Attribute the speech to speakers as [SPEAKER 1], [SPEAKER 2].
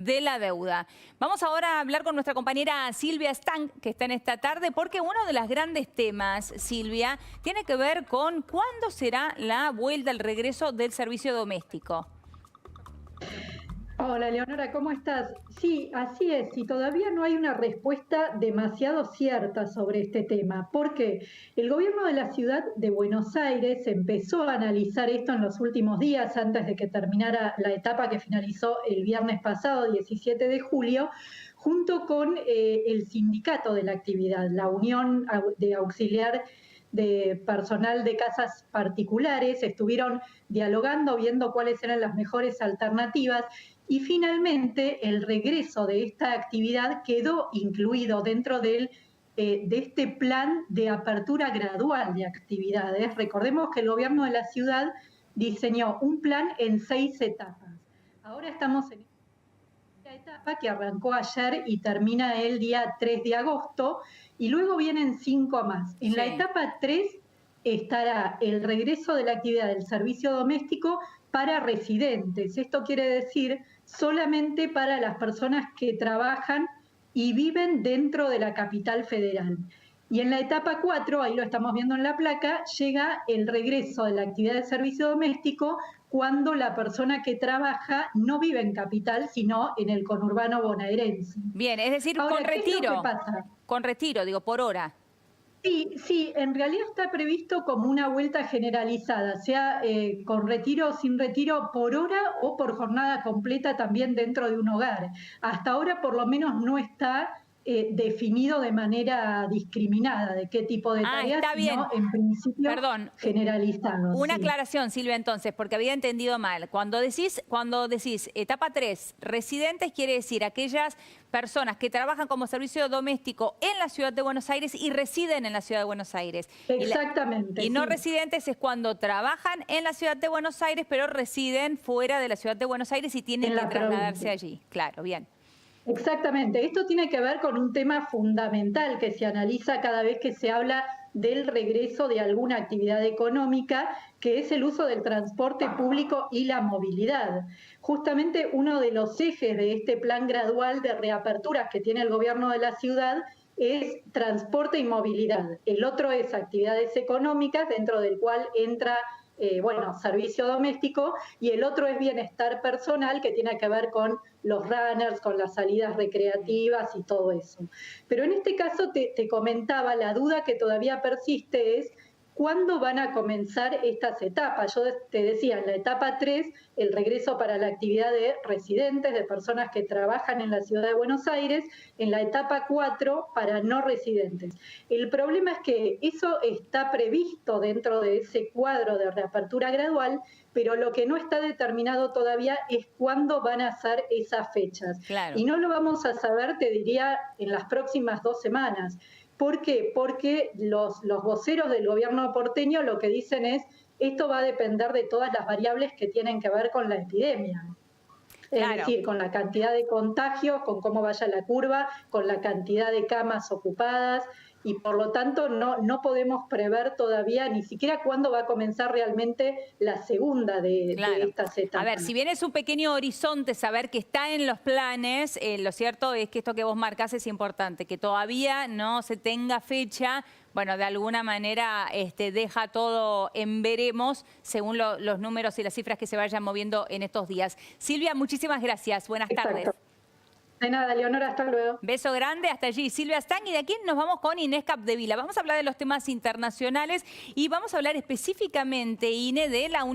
[SPEAKER 1] de la deuda. Vamos ahora a hablar con nuestra compañera Silvia Stang, que está en esta tarde, porque uno de los grandes temas, Silvia, tiene que ver con cuándo será la vuelta, el regreso del servicio doméstico.
[SPEAKER 2] Hola, Leonora, ¿cómo estás? Sí, así es, y todavía no hay una respuesta demasiado cierta sobre este tema, porque el gobierno de la ciudad de Buenos Aires empezó a analizar esto en los últimos días, antes de que terminara la etapa que finalizó el viernes pasado, 17 de julio, junto con el sindicato de la actividad, la Unión de Auxiliar de Personal de Casas Particulares. Estuvieron dialogando, viendo cuáles eran las mejores alternativas, y finalmente el regreso de esta actividad quedó incluido dentro de este plan de apertura gradual de actividades. Recordemos que el gobierno de la ciudad diseñó un plan en 6 etapas. Ahora estamos en esta etapa que arrancó ayer y termina el día 3 de agosto, y luego vienen 5 más. En la etapa 3 estará el regreso de la actividad del servicio doméstico para residentes. Esto quiere decir solamente para las personas que trabajan y viven dentro de la capital federal. Y en la etapa 4, ahí lo estamos viendo en la placa, llega el regreso de la actividad de servicio doméstico cuando la persona que trabaja no vive en capital, sino en el conurbano bonaerense.
[SPEAKER 1] Bien, es decir,
[SPEAKER 2] ahora,
[SPEAKER 1] con retiro.
[SPEAKER 2] ¿qué es lo que pasa?
[SPEAKER 1] Con retiro, digo, por hora.
[SPEAKER 2] Sí, en realidad está previsto como una vuelta generalizada, sea con retiro o sin retiro, por hora o por jornada completa también dentro de un hogar. Hasta ahora por lo menos no está definido de manera discriminada de qué tipo de tareas,
[SPEAKER 1] está bien.
[SPEAKER 2] sino en principio generalizado.
[SPEAKER 1] Una aclaración, Silvia, entonces, porque había entendido mal. Cuando decís etapa 3, residentes, quiere decir aquellas personas que trabajan como servicio doméstico en la ciudad de Buenos Aires y residen en la ciudad de Buenos Aires.
[SPEAKER 2] Exactamente.
[SPEAKER 1] Y no residentes es cuando trabajan en la ciudad de Buenos Aires, pero residen fuera de la ciudad de Buenos Aires y tienen que trasladarse allí. Claro, bien.
[SPEAKER 2] Exactamente. Esto tiene que ver con un tema fundamental que se analiza cada vez que se habla del regreso de alguna actividad económica, que es el uso del transporte público y la movilidad. Justamente uno de los ejes de este plan gradual de reaperturas que tiene el gobierno de la ciudad es transporte y movilidad. El otro es actividades económicas, dentro del cual entra servicio doméstico, y el otro es bienestar personal, que tiene que ver con los runners, con las salidas recreativas y todo eso. Pero en este caso te comentaba, la duda que todavía persiste es ¿cuándo van a comenzar estas etapas? Yo te decía, en la etapa 3, el regreso para la actividad de residentes, de personas que trabajan en la ciudad de Buenos Aires; en la etapa 4, para no residentes. El problema es que eso está previsto dentro de ese cuadro de reapertura gradual, pero lo que no está determinado todavía es cuándo van a ser esas fechas.
[SPEAKER 1] Claro.
[SPEAKER 2] Y no lo vamos a saber, te diría, en las próximas 2 semanas. ¿Por qué? Porque los voceros del gobierno porteño lo que dicen es: esto va a depender de todas las variables que tienen que ver con la epidemia. Es decir, con la cantidad de contagios, con cómo vaya la curva, con la cantidad de camas ocupadas, y por lo tanto no podemos prever todavía ni siquiera cuándo va a comenzar realmente la segunda de estas etapas.
[SPEAKER 1] A ver, si bien es un pequeño horizonte saber que está en los planes, lo cierto es que esto que vos marcás es importante, que todavía no se tenga fecha. Bueno, de alguna manera deja todo en veremos según los números y las cifras que se vayan moviendo en estos días. Silvia, muchísimas gracias. Buenas tardes.
[SPEAKER 2] De nada, Leonora, hasta luego.
[SPEAKER 1] Beso grande, hasta allí. Silvia Stang, y de aquí nos vamos con Inés Capdevila. Vamos a hablar de los temas internacionales y vamos a hablar específicamente, Inés, de la Unión